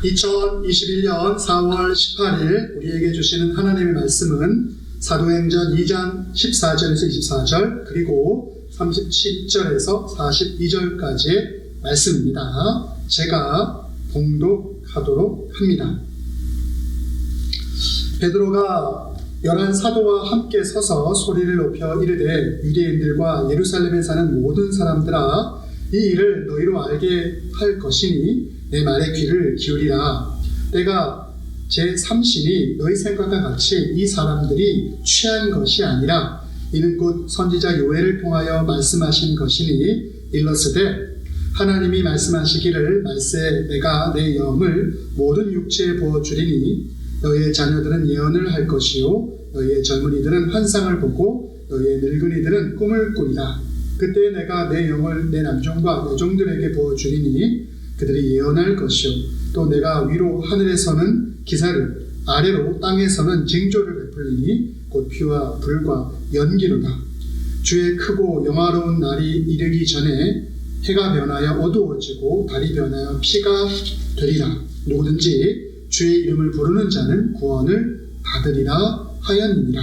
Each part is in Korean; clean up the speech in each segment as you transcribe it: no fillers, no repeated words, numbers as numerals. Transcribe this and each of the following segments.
2021년 4월 18일 우리에게 주시는 하나님의 말씀은 사도행전 2장 14절에서 24절 그리고 37절에서 42절까지의 말씀입니다. 제가 봉독하도록 합니다. 베드로가 11사도와 함께 서서 소리를 높여 이르되 유대인들과 예루살렘에 사는 모든 사람들아 이 일을 너희로 알게 할 것이니 내 말에 귀를 기울이라. 내가 제3신이 너희 생각과 같이 이 사람들이 취한 것이 아니라 이는 곧 선지자 요엘을 통하여 말씀하신 것이니 일러스되 하나님이 말씀하시기를 말세 내가 내 영을 모든 육체에 부어주리니 너희의 자녀들은 예언을 할 것이요 너희의 젊은이들은 환상을 보고 너희의 늙은이들은 꿈을 꾸리라. 그때 내가 내 영을 내 남종과 여종들에게 부어주리니 그들이 예언할 것이요 또 내가 위로 하늘에서는 기사를 아래로 땅에서는 징조를 베풀리니 곧 피와 불과 연기로다. 주의 크고 영화로운 날이 이르기 전에 해가 변하여 어두워지고 달이 변하여 피가 되리라. 누구든지 주의 이름을 부르는 자는 구원을 받으리라 하였느니라.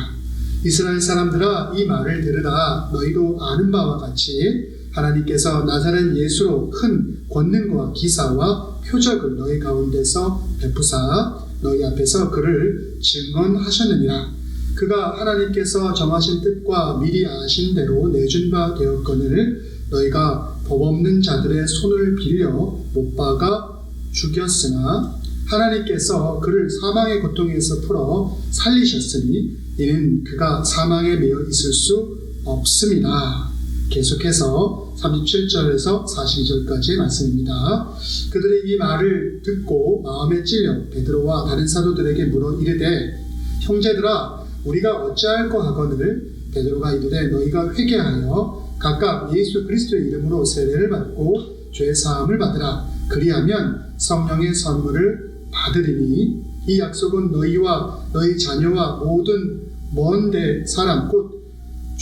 이스라엘 사람들아 이 말을 들으라. 너희도 아는 바와 같이 하나님께서 나사렛 예수로 큰 권능과 기사와 표적을 너희 가운데서 베푸사 너희 앞에서 그를 증언하셨느니라. 그가 하나님께서 정하신 뜻과 미리 아신 대로 내준 바 되었거늘 너희가 법 없는 자들의 손을 빌려 못 박아 죽였으나 하나님께서 그를 사망의 고통에서 풀어 살리셨으니 이는 그가 사망에 매여 있을 수 없습니다. 계속해서 37절에서 42절까지의 말씀입니다. 그들이 이 말을 듣고 마음에 찔려 베드로와 다른 사도들에게 물어 이르되 형제들아 우리가 어찌할꼬 하거늘 베드로가 이르되 너희가 회개하여 각각 예수 그리스도의 이름으로 세례를 받고 죄 사함을 받으라. 그리하면 성령의 선물을 받으리니 이 약속은 너희와 너희 자녀와 모든 먼데 사람 곧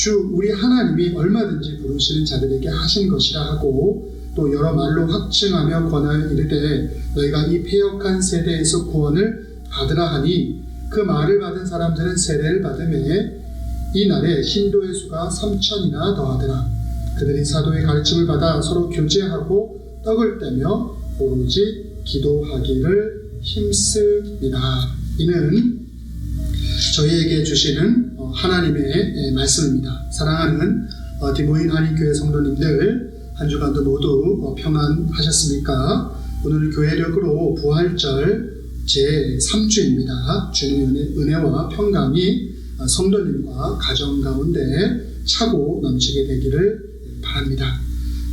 주 우리 하나님이 얼마든지 부르시는 자들에게 하신 것이라 하고 또 여러 말로 확증하며 권하여 이르되 너희가 이 패역한 세대에서 구원을 받으라 하니 그 말을 받은 사람들은 세례를 받음에 이 날에 신도의 수가 3,000이나 더하더라. 그들이 사도의 가르침을 받아 서로 교제하고 떡을 떼며 오로지 기도하기를 힘씁니다. 이는 저희에게 주시는 하나님의 말씀입니다. 사랑하는 디모인 한인교회 성도님들 한 주간도 모두 평안하셨습니까? 오늘은 교회력으로 부활절 제3주입니다. 주님의 은혜와 평강이 성도님과 가정 가운데 차고 넘치게 되기를 바랍니다.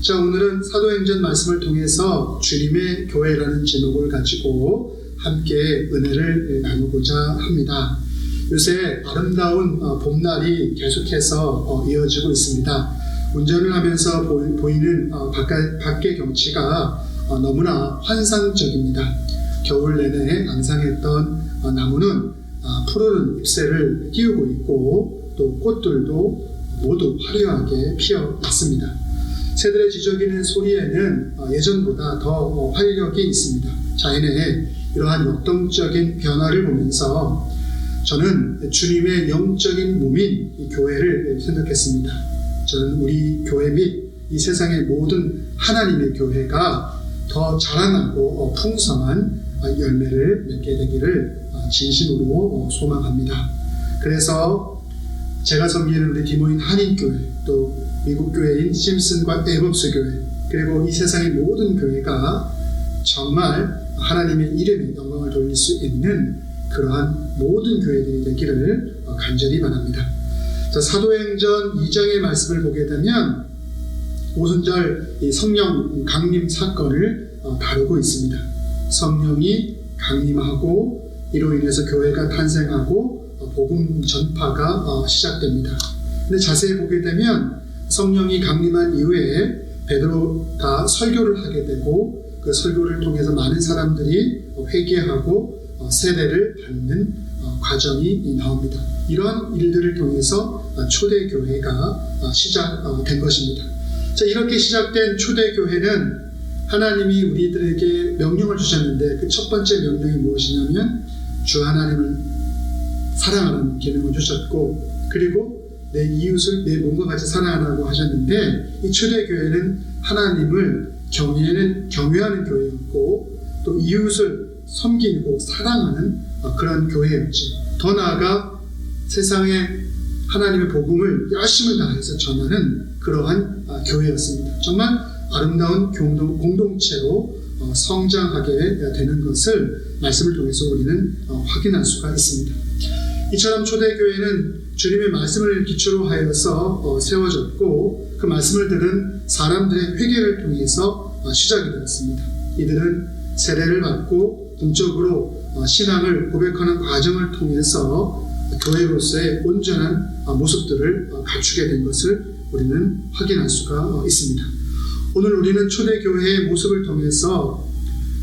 자, 오늘은 사도행전 말씀을 통해서 주님의 교회라는 제목을 가지고 함께 은혜를 나누고자 합니다. 요새 아름다운 봄날이 계속해서 이어지고 있습니다. 운전을 하면서 보이는 밖의 경치가 너무나 환상적입니다. 겨울 내내 앙상했던 나무는 푸르른 잎새를 띄우고 있고 또 꽃들도 모두 화려하게 피어 있습니다. 새들의 지저귀는 소리에는 예전보다 더 활력이 있습니다. 자연의 이러한 역동적인 변화를 보면서 저는 주님의 영적인 몸인 이 교회를 생각했습니다. 저는 우리 교회 및 이 세상의 모든 하나님의 교회가 더 자라나고 풍성한 열매를 맺게 되기를 진심으로 소망합니다. 그래서 제가 섬기는 우리 디모인 한인교회 또 미국 교회인 심슨과 에버스 교회 그리고 이 세상의 모든 교회가 정말 하나님의 이름에 영광을 돌릴 수 있는 그러한 모든 교회들이 되기를 간절히 바랍니다. 자, 사도행전 2장의 말씀을 보게 되면 오순절 이 성령 강림 사건을 다루고 있습니다. 성령이 강림하고 이로 인해서 교회가 탄생하고 복음 전파가 시작됩니다. 근데 자세히 보게 되면 성령이 강림한 이후에 베드로가 설교를 하게 되고 그 설교를 통해서 많은 사람들이 회개하고 세례를 받는 과정이 나옵니다. 이러한 일들을 통해서 초대교회가 시작된 것입니다. 자, 이렇게 시작된 초대교회는 하나님이 우리들에게 명령을 주셨는데 그 첫 번째 명령이 무엇이냐면 주 하나님을 사랑하라는 계명을 주셨고, 그리고 내 이웃을 내 몸과 같이 사랑하라고 하셨는데, 이 초대교회는 하나님을 경외하는 교회였고 또 이웃을 섬기고 사랑하는 그런 교회였죠. 더 나아가 세상에 하나님의 복음을 열심을 다해서 전하는 그러한 교회였습니다. 정말 아름다운 공동체로 성장하게 되는 것을 말씀을 통해서 우리는 확인할 수가 있습니다. 이처럼 초대교회는 주님의 말씀을 기초로 하여서 세워졌고, 그 말씀을 들은 사람들의 회개를 통해서 시작이 되었습니다. 이들은 세례를 받고 공적으로 신앙을 고백하는 과정을 통해서 교회로서의 온전한 모습들을 갖추게 된 것을 우리는 확인할 수가 있습니다. 오늘 우리는 초대교회의 모습을 통해서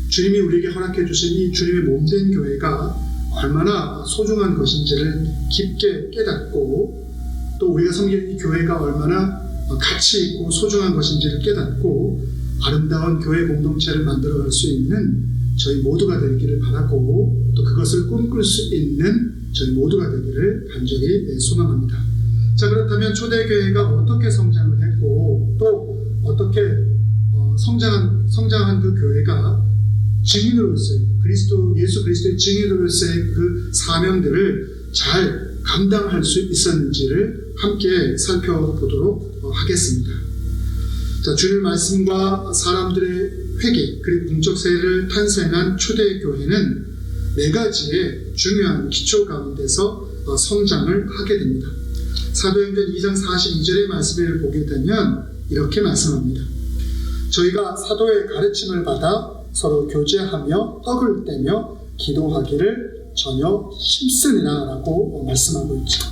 주님이 우리에게 허락해 주신 이 주님의 몸된 교회가 얼마나 소중한 것인지를 깊게 깨닫고, 또 우리가 섬기는 이 교회가 얼마나 가치 있고 소중한 것인지를 깨닫고 아름다운 교회 공동체를 만들어갈 수 있는 저희 모두가 되기를 바라고, 또 그것을 꿈꿀 수 있는 저희 모두가 되기를 간절히 소망합니다. 자, 그렇다면 초대교회가 어떻게 성장을 했고 또 어떻게 성장한 그 교회가 증인으로서의 예수 그리스도의 증인으로서의 그 사명들을 잘 감당할 수 있었는지를 함께 살펴보도록 하겠습니다. 자, 주님의 말씀과 사람들의 회개 그리고 공적 세례를 탄생한 초대교회는 4가지의 중요한 기초 가운데서 성장을 하게 됩니다. 사도행전 2장 42절의 말씀을 보게 되면 이렇게 말씀합니다. 저희가 사도의 가르침을 받아 서로 교제하며 떡을 떼며 기도하기를 전혀 힘쓰니라 라고 말씀하고 있죠.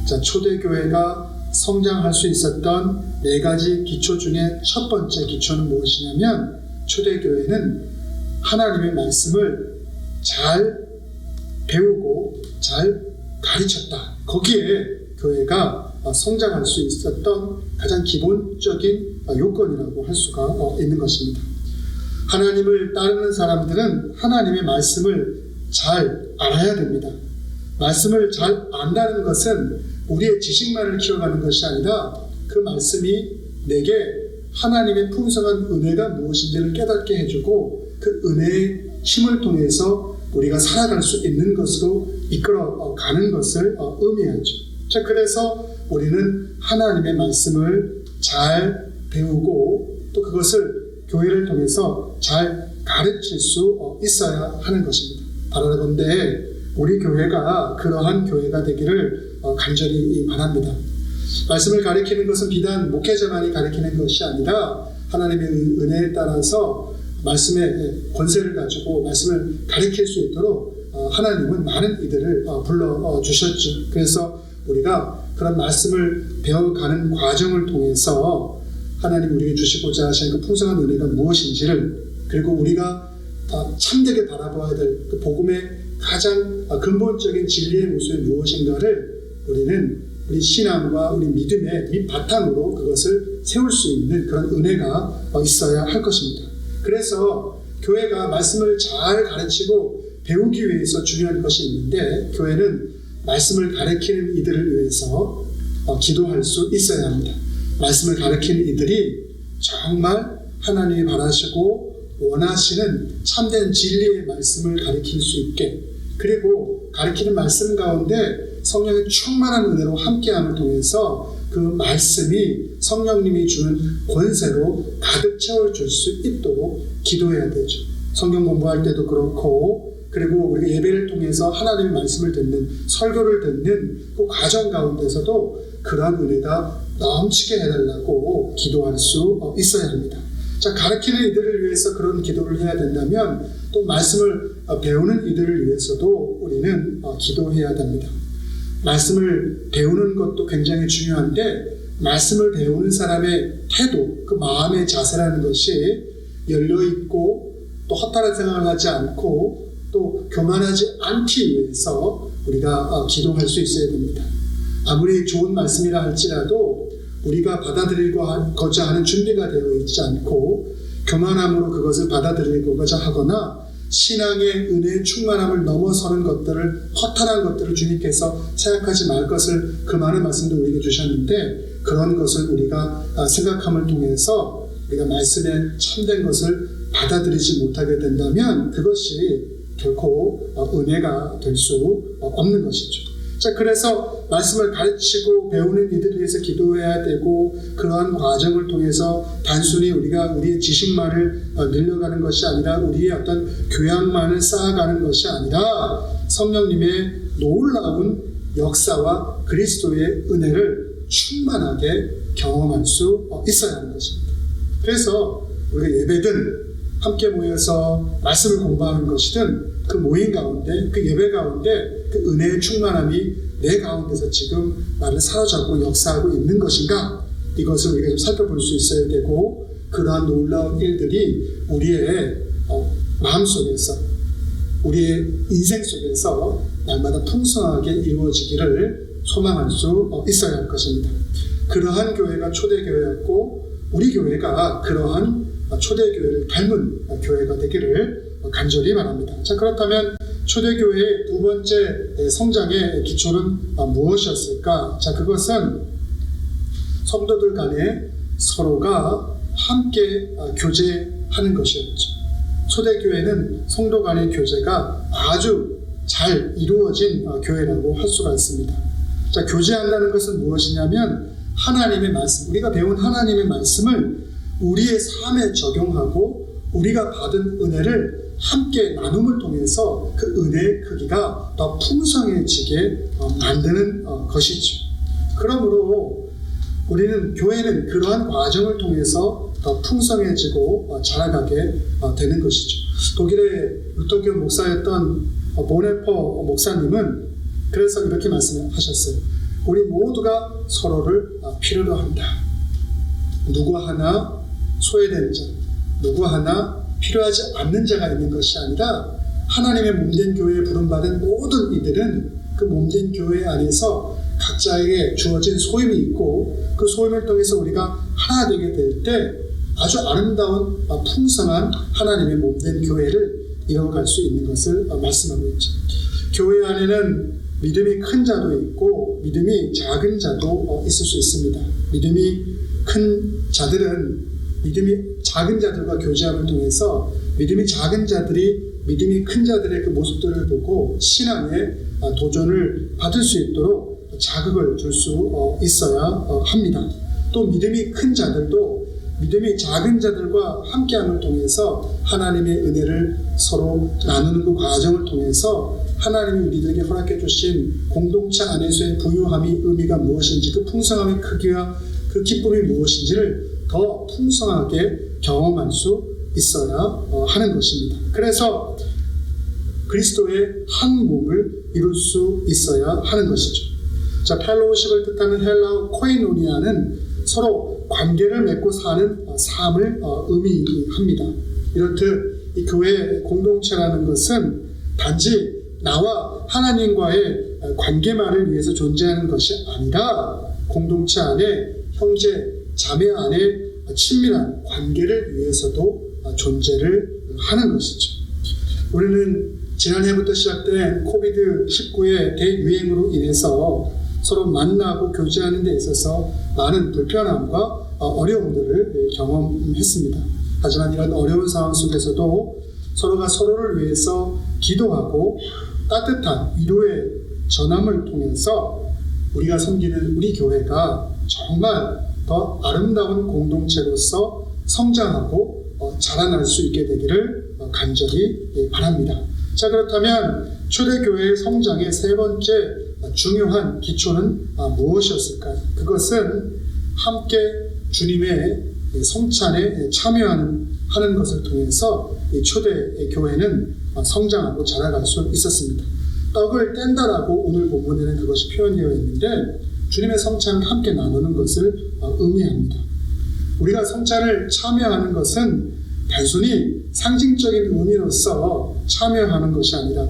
자, 초대교회가 성장할 수 있었던 4가지 기초 중에 첫 번째 기초는 무엇이냐면, 초대교회는 하나님의 말씀을 잘 배우고 잘 가르쳤다. 거기에 교회가 성장할 수 있었던 가장 기본적인 요건이라고 할 수가 있는 것입니다. 하나님을 따르는 사람들은 하나님의 말씀을 잘 알아야 됩니다. 말씀을 잘 안다는 것은 우리의 지식만을 키워가는 것이 아니라 그 말씀이 내게 하나님의 풍성한 은혜가 무엇인지를 깨닫게 해주고 그 은혜의 힘을 통해서 우리가 살아갈 수 있는 것으로 이끌어가는 것을 의미하죠. 자, 그래서 우리는 하나님의 말씀을 잘 배우고 또 그것을 교회를 통해서 잘 가르칠 수 있어야 하는 것입니다. 바라건대 우리 교회가 그러한 교회가 되기를 간절히 바랍니다. 말씀을 가르치는 것은 비단 목회자만이 가르치는 것이 아니라 하나님의 은혜에 따라서 말씀의 권세를 가지고 말씀을 가르칠 수 있도록 하나님은 많은 이들을 불러주셨죠. 그래서 우리가 그런 말씀을 배워가는 과정을 통해서 하나님 우리에게 주시고자 하시는 그 풍성한 은혜가 무엇인지를, 그리고 우리가 참되게 바라봐야 될 그 복음의 가장 근본적인 진리의 모습이 무엇인가를 우리 신앙과 우리 믿음의 밑바탕으로 그것을 세울 수 있는 그런 은혜가 있어야 할 것입니다. 그래서 교회가 말씀을 잘 가르치고 배우기 위해서 중요한 것이 있는데, 교회는 말씀을 가르치는 이들을 위해서 기도할 수 있어야 합니다. 말씀을 가르치는 이들이 정말 하나님이 바라시고 원하시는 참된 진리의 말씀을 가르칠 수 있게, 그리고 가르치는 말씀 가운데 성령의 충만한 은혜로 함께함을 통해서 그 말씀이 성령님이 주는 권세로 가득 채워줄 수 있도록 기도해야 되죠. 성경 공부할 때도 그렇고, 그리고 우리가 예배를 통해서 하나님의 말씀을 듣는, 설교를 듣는 그 과정 가운데서도 그러한 은혜가 넘치게 해달라고 기도할 수 있어야 합니다. 자, 가르치는 이들을 위해서 그런 기도를 해야 된다면 또 말씀을 배우는 이들을 위해서도 우리는 기도해야 됩니다. 말씀을 배우는 것도 굉장히 중요한데, 말씀을 배우는 사람의 태도, 그 마음의 자세라는 것이 열려있고 또 허탈한 생각을 하지 않고 또 교만하지 않기 위해서 우리가 기도할 수 있어야 됩니다. 아무리 좋은 말씀이라 할지라도 우리가 받아들이고자 하는 준비가 되어 있지 않고 교만함으로 그것을 받아들이고자 하거나 신앙의 은혜의 충만함을 넘어서는 것들을, 허탈한 것들을 주님께서 생각하지 말 것을 그 많은 말씀도 우리에게 주셨는데, 그런 것을 우리가 생각함을 통해서 우리가 말씀에 참된 것을 받아들이지 못하게 된다면 그것이 결코 은혜가 될 수 없는 것이죠. 자, 그래서 말씀을 가르치고 배우는 이들을 위해서 기도해야 되고, 그러한 과정을 통해서 단순히 우리가 우리의 지식만을 늘려가는 것이 아니라 우리의 어떤 교양만을 쌓아가는 것이 아니라 성령님의 놀라운 역사와 그리스도의 은혜를 충만하게 경험할 수 있어야 하는 것입니다. 그래서 우리가 예배든 함께 모여서 말씀을 공부하는 것이든 그 모임 가운데, 그 예배 가운데 그 은혜의 충만함이 내 가운데서 지금 나를 사로잡고 역사하고 있는 것인가, 이것을 우리가 좀 살펴볼 수 있어야 되고, 그러한 놀라운 일들이 우리의 마음속에서, 우리의 인생 속에서 날마다 풍성하게 이루어지기를 소망할 수 있어야 할 것입니다. 그러한 교회가 초대교회였고, 우리 교회가 그러한 초대교회를 닮은 교회가 되기를 간절히 바랍니다. 자, 그렇다면 초대교회의 두 번째 성장의 기초는 무엇이었을까? 자, 그것은 성도들 간에 서로가 함께 교제하는 것이었죠. 초대교회는 성도 간의 교제가 아주 잘 이루어진 교회라고 할 수가 있습니다. 자, 교제한다는 것은 무엇이냐면 하나님의 말씀, 우리가 배운 하나님의 말씀을 우리의 삶에 적용하고 우리가 받은 은혜를 함께 나눔을 통해서 그 은혜의 크기가 더 풍성해지게 만드는 것이죠. 그러므로 우리는, 교회는 그러한 과정을 통해서 더 풍성해지고 자라가게 되는 것이죠. 독일의 루터교 목사였던 보네퍼 목사님은 그래서 이렇게 말씀하셨어요. 우리 모두가 서로를 필요로 한다. 누구 하나 소외된 자, 누구 하나 필요하지 않는 자가 있는 것이 아니라 하나님의 몸된 교회에 부름받은 모든 이들은 그 몸된 교회 안에서 각자에게 주어진 소임이 있고, 그 소임을 통해서 우리가 하나 되게 될 때 아주 아름다운 풍성한 하나님의 몸된 교회를 이뤄갈 수 있는 것을 말씀하고 있죠. 교회 안에는 믿음이 큰 자도 있고 믿음이 작은 자도 있을 수 있습니다. 믿음이 큰 자들은 믿음이 작은 자들과 교제함을 통해서 믿음이 작은 자들이 믿음이 큰 자들의 그 모습들을 보고 신앙의 도전을 받을 수 있도록 자극을 줄 수 있어야 합니다. 또 믿음이 큰 자들도 믿음이 작은 자들과 함께함을 통해서 하나님의 은혜를 서로 나누는 그 과정을 통해서 하나님이 우리들에게 허락해 주신 공동체 안에서의 부유함이, 의미가 무엇인지, 그 풍성함의 크기와 그 기쁨이 무엇인지를 더 풍성하게 경험할 수 있어야 하는 것입니다. 그래서 그리스도의 한 몸을 이룰 수 있어야 하는 것이죠. 자, 펠로우십을 뜻하는 헬라어 코이노니아는 서로 관계를 맺고 사는 삶을 의미합니다. 이렇듯 이 교회 공동체라는 것은 단지 나와 하나님과의 관계만을 위해서 존재하는 것이 아니라 공동체 안에 형제, 자매 안에 친밀한 관계를 위해서도 존재를 하는 것이죠. 우리는 지난해부터 시작된 코비드-19의 대유행으로 인해서 서로 만나고 교제하는 데 있어서 많은 불편함과 어려움들을 경험했습니다. 하지만 이런 어려운 상황 속에서도 서로가 서로를 위해서 기도하고 따뜻한 위로의 전함을 통해서 우리가 섬기는 우리 교회가 정말 더 아름다운 공동체로서 성장하고 자라날 수 있게 되기를 간절히 바랍니다. 자, 그렇다면 초대교회의 성장의 세 번째 중요한 기초는 무엇이었을까요? 그것은 함께 주님의 성찬에 참여하는 것을 통해서 초대교회는 성장하고 자라갈 수 있었습니다. 떡을 뗀다라고 오늘 본문에는 그것이 표현되어 있는데, 주님의 성찬을 함께 나누는 것을 의미합니다. 우리가 성찬을 참여하는 것은 단순히 상징적인 의미로서 참여하는 것이 아니라,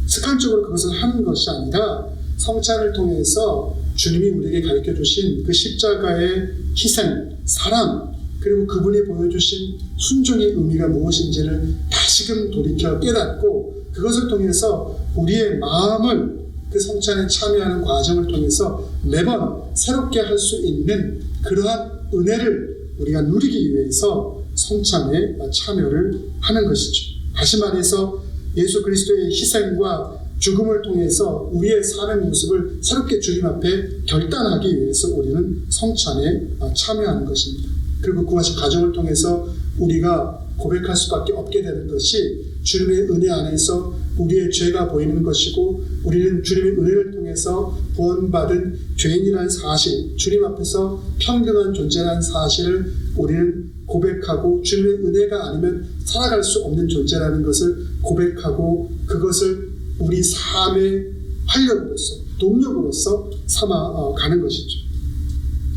습관적으로 그것을 하는 것이 아니라, 성찬을 통해서 주님이 우리에게 가르쳐 주신 그 십자가의 희생, 사랑, 그리고 그분이 보여주신 순종의 의미가 무엇인지를 다시금 돌이켜 깨닫고 그것을 통해서 우리의 마음을 그 성찬에 참여하는 과정을 통해서 매번 새롭게 할 수 있는 그러한 은혜를 우리가 누리기 위해서 성찬에 참여를 하는 것이죠. 다시 말해서 예수 그리스도의 희생과 죽음을 통해서 우리의 삶의 모습을 새롭게 주님 앞에 결단하기 위해서 우리는 성찬에 참여하는 것입니다. 그리고 그와 과정을 통해서 우리가 고백할 수밖에 없게 되는 것이 주님의 은혜 안에서 우리의 죄가 보이는 것이고 우리는 주님의 은혜를 통해서 구원받은 죄인이라는 사실, 주님 앞에서 평등한 존재라는 사실을 우리는 고백하고 주님의 은혜가 아니면 살아갈 수 없는 존재라는 것을 고백하고 그것을 우리 삶의 활력으로서 동력으로서 삼아 가는 것이죠.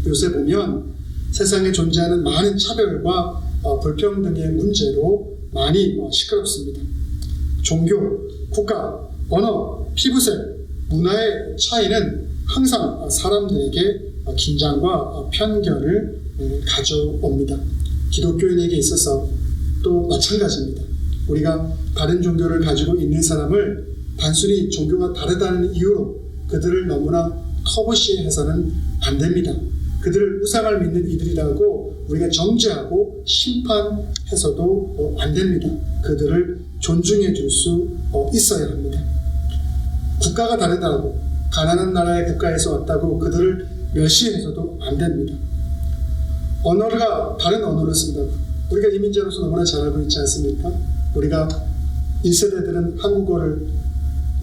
요새 보면 세상에 존재하는 많은 차별과 불평등의 문제로 많이 시끄럽습니다. 종교, 국가, 언어, 피부색, 문화의 차이는 항상 사람들에게 긴장과 편견을 가져옵니다. 기독교인에게 있어서 또 마찬가지입니다. 우리가 다른 종교를 가지고 있는 사람을 단순히 종교가 다르다는 이유로 그들을 너무나 터부시해서는 안 됩니다. 그들을 우상을 믿는 이들이라고 우리가 정죄하고 심판해서도 안 됩니다. 그들을 존중해 줄 수 있어야 합니다. 국가가 다르다고 가난한 나라의 국가에서 왔다고 그들을 멸시해서도 안 됩니다. 언어가 다른 언어를 쓴다고 우리가 이민자로서 너무나 잘 알고 있지 않습니까? 우리가 1세대들은 한국어를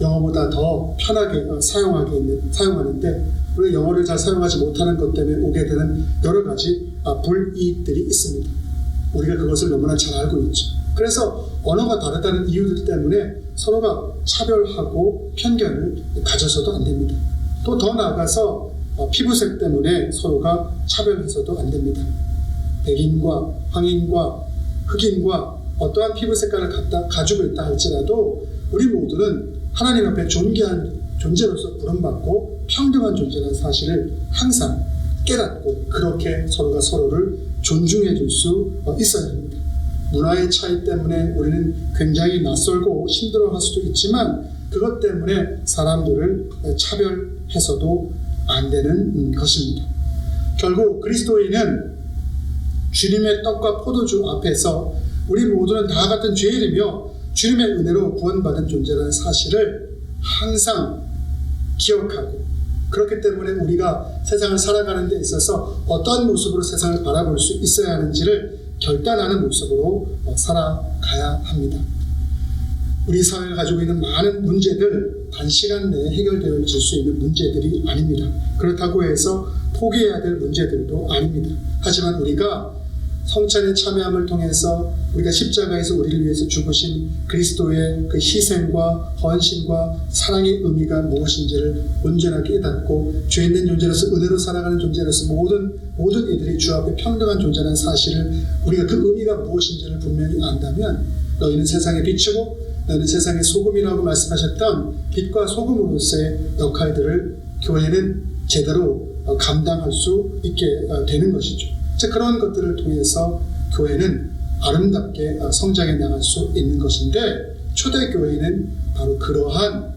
영어보다 더 편하게 사용하는데 우리가 영어를 잘 사용하지 못하는 것 때문에 오게 되는 여러 가지 불이익들이 있습니다. 우리가 그것을 너무나 잘 알고 있죠. 그래서 언어가 다르다는 이유들 때문에 서로가 차별하고 편견을 가져서도 안 됩니다. 또 더 나아가서 피부색 때문에 서로가 차별해서도 안 됩니다. 백인과 황인과 흑인과 어떠한 피부 색깔을 가지고 있다 할지라도 우리 모두는 하나님 앞에 존귀한 존재로서 부름받고 평등한 존재라는 사실을 항상 깨닫고 그렇게 서로가 서로를 존중해 줄 수 있어야 합니다. 문화의 차이 때문에 우리는 굉장히 낯설고 힘들어할 수도 있지만 그것 때문에 사람들을 차별해서도 안 되는 것입니다. 결국 그리스도인은 주님의 떡과 포도주 앞에서 우리 모두는 다 같은 죄인이며 주님의 은혜로 구원받은 존재라는 사실을 항상 기억하고 그렇기 때문에 우리가 세상을 살아가는 데 있어서 어떠한 모습으로 세상을 바라볼 수 있어야 하는지를 결단하는 모습으로 살아가야 합니다. 우리 사회가 가지고 있는 많은 문제들 단시간 내에 해결되어질 수 있는 문제들이 아닙니다. 그렇다고 해서 포기해야 될 문제들도 아닙니다. 하지만 우리가 성찬에 참여함을 통해서 우리가 십자가에서 우리를 위해서 죽으신 그리스도의 그 희생과 헌신과 사랑의 의미가 무엇인지를 온전하게 깨닫고 죄 있는 존재로서 은혜로 살아가는 존재로서 모든 이들이 주 앞에 평등한 존재라는 사실을 우리가 그 의미가 무엇인지를 분명히 안다면 너희는 세상의 빛이고 너희는 세상의 소금이라고 말씀하셨던 빛과 소금으로서의 역할들을 교회는 제대로 감당할 수 있게 되는 것이죠. 자, 그런 것들을 통해서 교회는 아름답게 성장해 나갈 수 있는 것인데 초대교회는 바로 그러한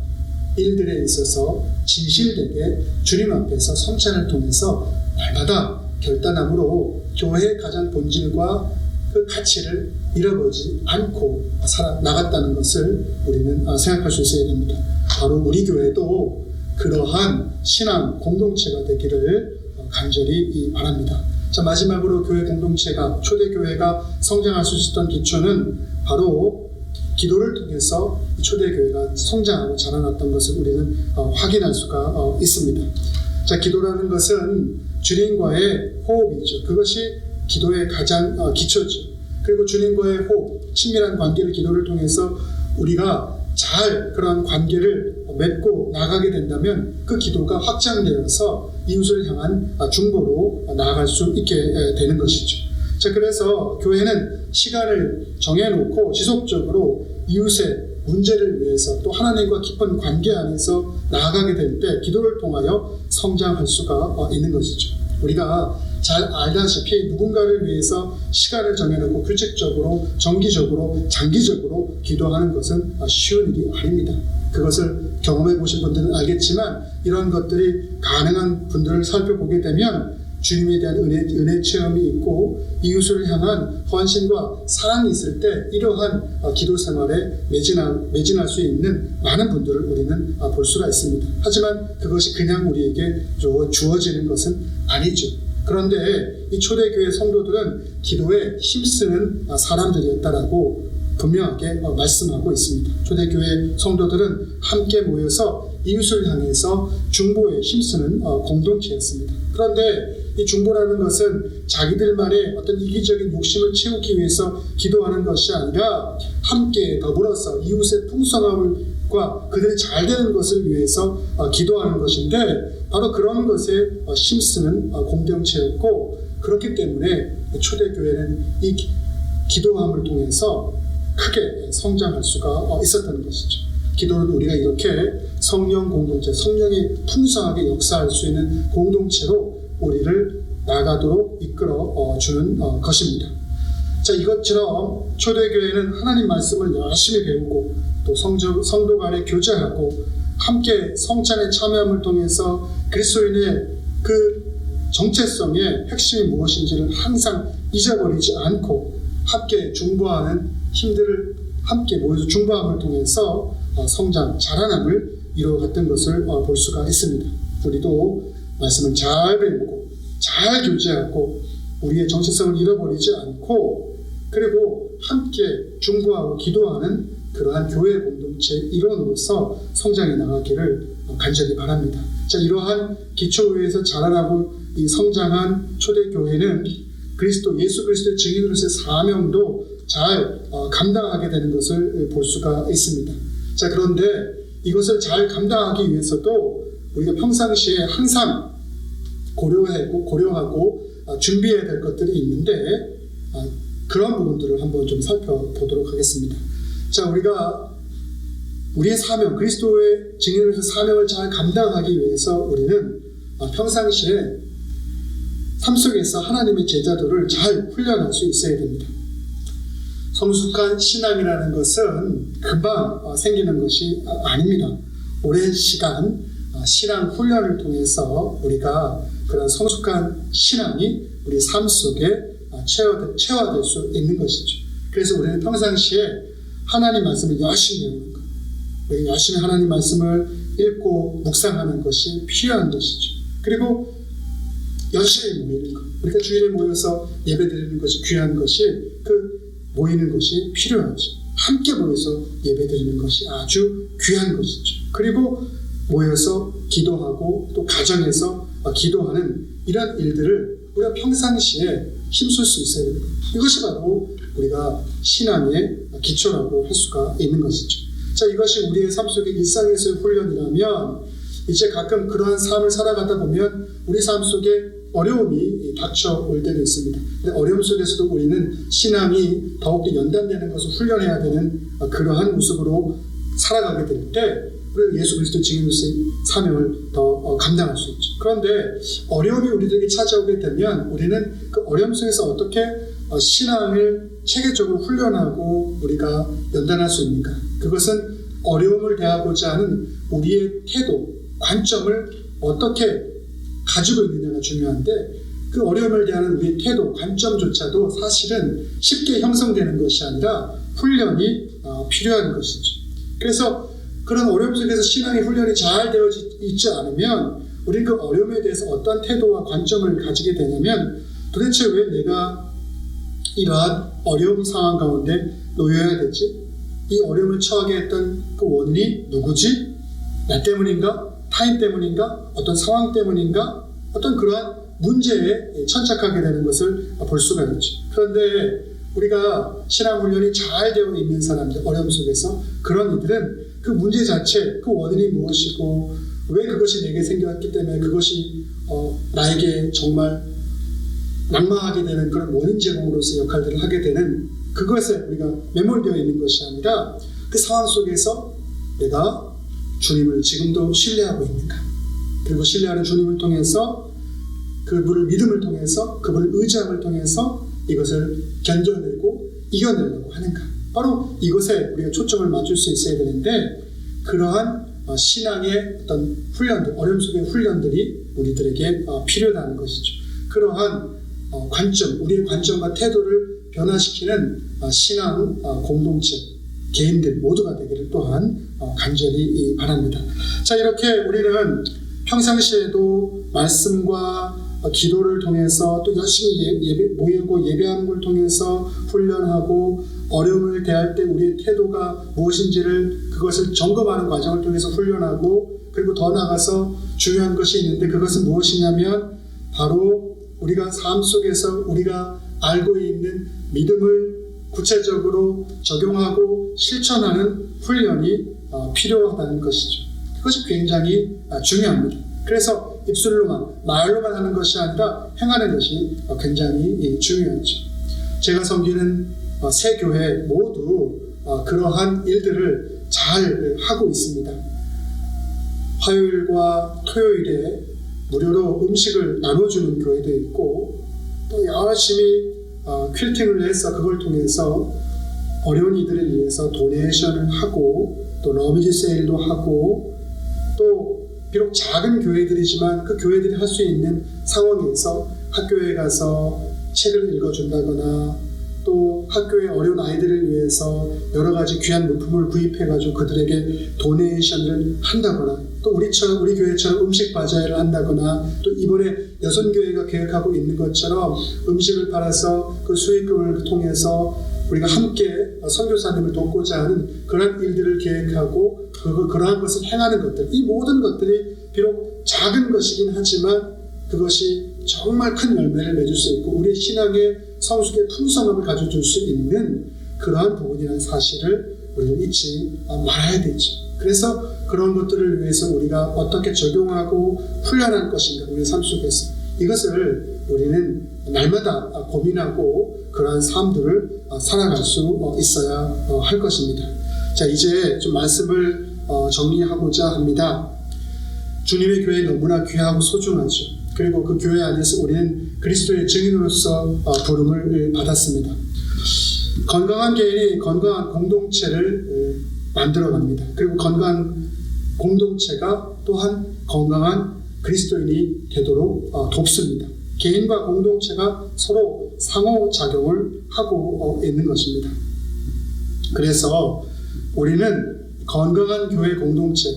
일들에 있어서 진실되게 주님 앞에서 성찬을 통해서 날마다 결단함으로 교회의 가장 본질과 그 가치를 잃어버리지 않고 살아나갔다는 것을 우리는 생각할 수 있어야 됩니다. 바로 우리 교회도 그러한 신앙 공동체가 되기를 간절히 바랍니다. 자, 마지막으로 교회 공동체가 초대교회가 성장할 수 있었던 기초는 바로 기도를 통해서 초대교회가 성장하고 자라났던 것을 우리는 확인할 수가 있습니다. 자, 기도라는 것은 주님과의 호흡이죠. 그것이 기도의 가장 기초죠. 그리고 주님과의 호흡, 친밀한 관계를 기도를 통해서 우리가 잘 그런 관계를 맺고 나가게 된다면 그 기도가 확장되어서 이웃을 향한 중보로 나아갈 수 있게 되는 것이죠. 자, 그래서 교회는 시간을 정해놓고 지속적으로 이웃의 문제를 위해서 또 하나님과 깊은 관계 안에서 나아가게 될 때 기도를 통하여 성장할 수가 있는 것이죠. 우리가 잘 알다시피 누군가를 위해서 시간을 정해놓고 규칙적으로, 정기적으로, 장기적으로 기도하는 것은 쉬운 일이 아닙니다. 그것을 경험해 보신 분들은 알겠지만 이런 것들이 가능한 분들을 살펴보게 되면 주님에 대한 은혜 체험이 있고 이웃을 향한 헌신과 사랑이 있을 때 이러한 기도 생활에 매진할 수 있는 많은 분들을 우리는 볼 수가 있습니다. 하지만 그것이 그냥 우리에게 주어지는 것은 아니죠. 그런데 이 초대교회 성도들은 기도에 힘쓰는 사람들이었다라고 분명하게 말씀하고 있습니다. 초대교회 성도들은 함께 모여서 이웃을 향해서 중보에 힘쓰는 공동체였습니다. 그런데 이 중보라는 것은 자기들만의 어떤 이기적인 욕심을 채우기 위해서 기도하는 것이 아니라 함께 더불어서 이웃의 풍성함과 그들이 잘 되는 것을 위해서 기도하는 것인데 바로 그런 것에 힘쓰는 공동체였고 그렇기 때문에 초대교회는 이 기도함을 통해서 크게 성장할 수가 있었다는 것이죠. 기도는 우리가 이렇게 성령 공동체, 성령이 풍성하게 역사할 수 있는 공동체로 우리를 나가도록 이끌어 주는 것입니다. 자, 이것처럼 초대교회는 하나님 말씀을 열심히 배우고 또 성도 간에 교제하고 함께 성찬에 참여함을 통해서 그리스도인의 그 정체성의 핵심이 무엇인지를 항상 잊어버리지 않고 함께 중보하는 힘들을 함께 모여서 중보함을 통해서 성장, 자라남을 이루어갔던 것을 볼 수가 있습니다. 우리도 말씀을 잘 배우고 잘 교제하고 우리의 정체성을 잃어버리지 않고 그리고 함께 중보하고 기도하는 그러한 교회 공동체 일원으로서 성장해 나가기를 간절히 바랍니다. 자, 이러한 기초교회에서 자라나고 이 성장한 초대교회는 예수 그리스도의 증인으로서의 사명도 잘 감당하게 되는 것을 볼 수가 있습니다. 자, 그런데 이것을 잘 감당하기 위해서도 우리가 평상시에 항상 고려하고 준비해야 될 것들이 있는데 그런 부분들을 한번 좀 살펴보도록 하겠습니다. 자, 우리가 우리의 사명, 그리스도의 증인으로서 사명을 잘 감당하기 위해서 우리는 평상시에 삶 속에서 하나님의 제자들을 잘 훈련할 수 있어야 됩니다. 성숙한 신앙이라는 것은 금방 생기는 것이 아닙니다. 오랜 시간 신앙 훈련을 통해서 우리가 그런 성숙한 신앙이 우리 삶 속에 체화될 수 있는 것이죠. 그래서 우리는 평상시에 하나님 말씀을 열심히 배우는 것, 우리 열심히 하나님 말씀을 읽고 묵상하는 것이 필요한 것이죠. 그리고 열심히 모이는 것, 우리가 주일에 모여서 예배드리는 것이 귀한 것이 모이는 것이 필요하죠. 함께 모여서 예배드리는 것이 아주 귀한 것이죠. 그리고 모여서 기도하고 또 가정에서 기도하는 이런 일들을 우리가 평상시에 힘쓸 수 있어야 됩니다. 이것이 바로 우리가 신앙의 기초라고 할 수가 있는 것이죠. 자, 이것이 우리의 삶 속의 일상에서의 훈련이라면 이제 가끔 그러한 삶을 살아가다 보면 우리 삶 속에 어려움이 닥쳐올 때도 있습니다. 근데 어려움 속에서도 우리는 신앙이 더욱더 연단되는 것을 훈련해야 되는 그러한 모습으로 살아가게 될 때 우리가 예수 그리스도 증인으로서의 사명을 더 감당할 수 있죠. 그런데 어려움이 우리들에게 찾아오게 되면 우리는 그 어려움 속에서 어떻게 신앙을 체계적으로 훈련하고 우리가 연단할 수 있는가? 그것은 어려움을 대하고자 하는 우리의 태도, 관점을 어떻게 가지고 있느냐가 중요한데 그 어려움을 대하는 우리의 태도, 관점조차도 사실은 쉽게 형성되는 것이 아니라 훈련이 필요한 것이죠. 그래서 그런 어려움 속에서 신앙의 훈련이 잘 되어 있지 않으면 우리는 그 어려움에 대해서 어떤 태도와 관점을 가지게 되냐면 도대체 왜 내가 이러한 어려운 상황 가운데 놓여야 되지? 이 어려움을 처하게 했던 그 원인이 누구지? 나 때문인가? 타인 때문인가? 어떤 상황 때문인가? 어떤 그러한 문제에 천착하게 되는 것을 볼 수가 있죠. 그런데 우리가 신앙훈련이 잘 되어 있는 사람들, 어려움 속에서 그런 이들은 그 문제 자체, 그 원인이 무엇이고 왜 그것이 내게 생겼기 때문에 그것이 나에게 정말 낙마하게 되는 그런 원인 제공으로서 역할들을 하게 되는 그것에 우리가 매몰되어 있는 것이 아니라 그 상황 속에서 내가 주님을 지금도 신뢰하고 있는가, 그리고 신뢰하는 주님을 통해서 그분을 믿음을 통해서, 그분을 의지함을 통해서 이것을 견뎌내고 이겨내려고 하는가. 바로 이것에 우리가 초점을 맞출 수 있어야 되는데, 그러한 신앙의 어떤 훈련들, 어려움 속의 훈련들이 우리들에게 필요하다는 것이죠. 그러한 관점, 우리의 관점과 태도를 변화시키는 신앙 공동체, 개인들 모두가 되기를 또한 간절히 바랍니다. 자, 이렇게 우리는 평상시에도 말씀과 기도를 통해서 또 열심히 모이고 예배하는 걸 통해서 훈련하고, 어려움을 대할 때 우리의 태도가 무엇인지를 그것을 점검하는 과정을 통해서 훈련하고, 그리고 더 나아가서 중요한 것이 있는데, 그것은 무엇이냐면 바로 우리가 삶 속에서 우리가 알고 있는 믿음을 구체적으로 적용하고 실천하는 훈련이 필요하다는 것이죠. 그것이 굉장히 중요합니다. 그래서 입술로만, 말로만 하는 것이 아니라 행하는 것이 굉장히 중요하죠. 제가 섬기는 새 교회 모두 그러한 일들을 잘 하고 있습니다. 화요일과 토요일에 무료로 음식을 나눠주는 교회도 있고, 또 열심히 퀼팅을 해서 그걸 통해서 어려운 이들을 위해서 도네이션을 하고, 또 러비지 세일도 하고, 또 비록 작은 교회들이지만 그 교회들이 할 수 있는 상황에서 학교에 가서 책을 읽어준다거나, 또 학교의 어려운 아이들을 위해서 여러 가지 귀한 물품을 구입해가지고 그들에게 도네이션을 한다거나, 또 우리 교회처럼 음식 바자회를 한다거나, 또 이번에 여선교회가 계획하고 있는 것처럼 음식을 팔아서 그 수익금을 통해서 우리가 함께 선교사님을 돕고자 하는 그런 일들을 계획하고, 그러한 것을 행하는 것들, 이 모든 것들이 비록 작은 것이긴 하지만 그것이 정말 큰 열매를 맺을 수 있고 우리의 신앙의 성숙의 풍성함을 가져줄 수 있는 그러한 부분이라는 사실을 우리는 잊지 말아야 되죠. 그래서 그런 것들을 위해서 우리가 어떻게 적용하고 훈련할 것인가, 우리의 삶 속에서 이것을 우리는 날마다 고민하고 그러한 삶들을 살아갈 수 있어야 할 것입니다. 자, 이제 좀 말씀을 정리하고자 합니다. 주님의 교회 너무나 귀하고 소중하죠. 그리고 그 교회 안에서 우리는 그리스도의 증인으로서 부름을 받았습니다. 건강한 개인이 건강한 공동체를 만들어갑니다. 그리고 건강한 공동체가 또한 건강한 그리스도인이 되도록 돕습니다. 개인과 공동체가 서로 상호작용을 하고 있는 것입니다. 그래서 우리는 건강한 교회 공동체,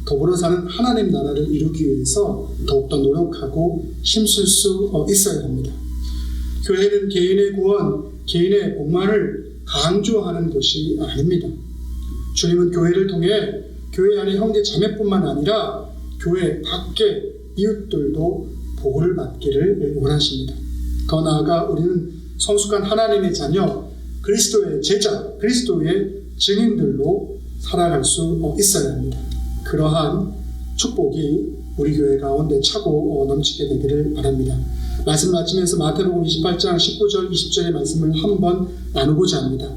더불어 사는 하나님 나라를 이루기 위해서 더욱더 노력하고 힘쓸 수 있어야 합니다. 교회는 개인의 구원, 개인의 복만을 강조하는 곳이 아닙니다. 주님은 교회를 통해 교회 안의 형제 자매뿐만 아니라 교회 밖의 이웃들도 복을 받기를 원하십니다. 더 나아가 우리는 성숙한 하나님의 자녀, 그리스도의 제자, 그리스도의 증인들로 살아갈 수 있어야 합니다. 그러한 축복이 우리 교회 가운데 차고 넘치게 되기를 바랍니다. 말씀 마치면서 마태복음 28장 19절 20절의 말씀을 한번 나누고자 합니다.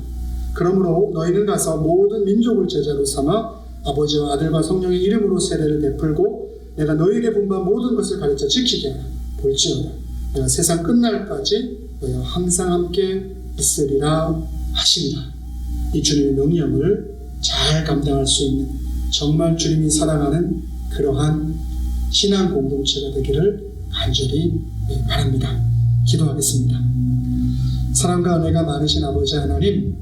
그러므로 너희는 가서 모든 민족을 제자로 삼아 아버지와 아들과 성령의 이름으로 세례를 베풀고 내가 너희에게 분부한 모든 것을 가르쳐 지키게 하라. 볼지어다 내가 세상 끝날까지 너희와 항상 함께 있으리라 하신다. 이 주님의 명령을 잘 감당할 수 있는, 정말 주님이 사랑하는 그러한 신앙 공동체가 되기를 간절히 바랍니다. 기도하겠습니다. 사랑과 은혜가 많으신 아버지 하나님,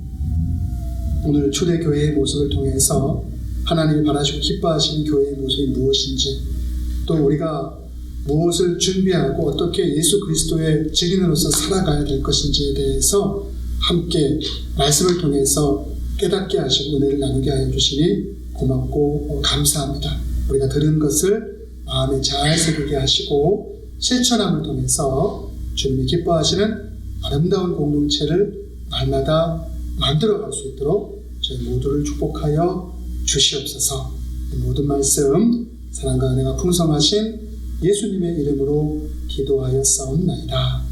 오늘 초대교회의 모습을 통해서 하나님이 바라시고 기뻐하시는 교회의 모습이 무엇인지, 또 우리가 무엇을 준비하고 어떻게 예수 그리스도의 증인으로서 살아가야 될 것인지에 대해서 함께 말씀을 통해서 깨닫게 하시고 은혜를 나누게 하여 주시니 고맙고 감사합니다. 우리가 들은 것을 마음에 잘 새기게 하시고 실천함을 통해서 주님이 기뻐하시는 아름다운 공동체를 날마다 만들어갈 수 있도록 저희 모두를 축복하여 주시옵소서. 모든 말씀 사랑과 은혜가 풍성하신 예수님의 이름으로 기도하였사옵나이다.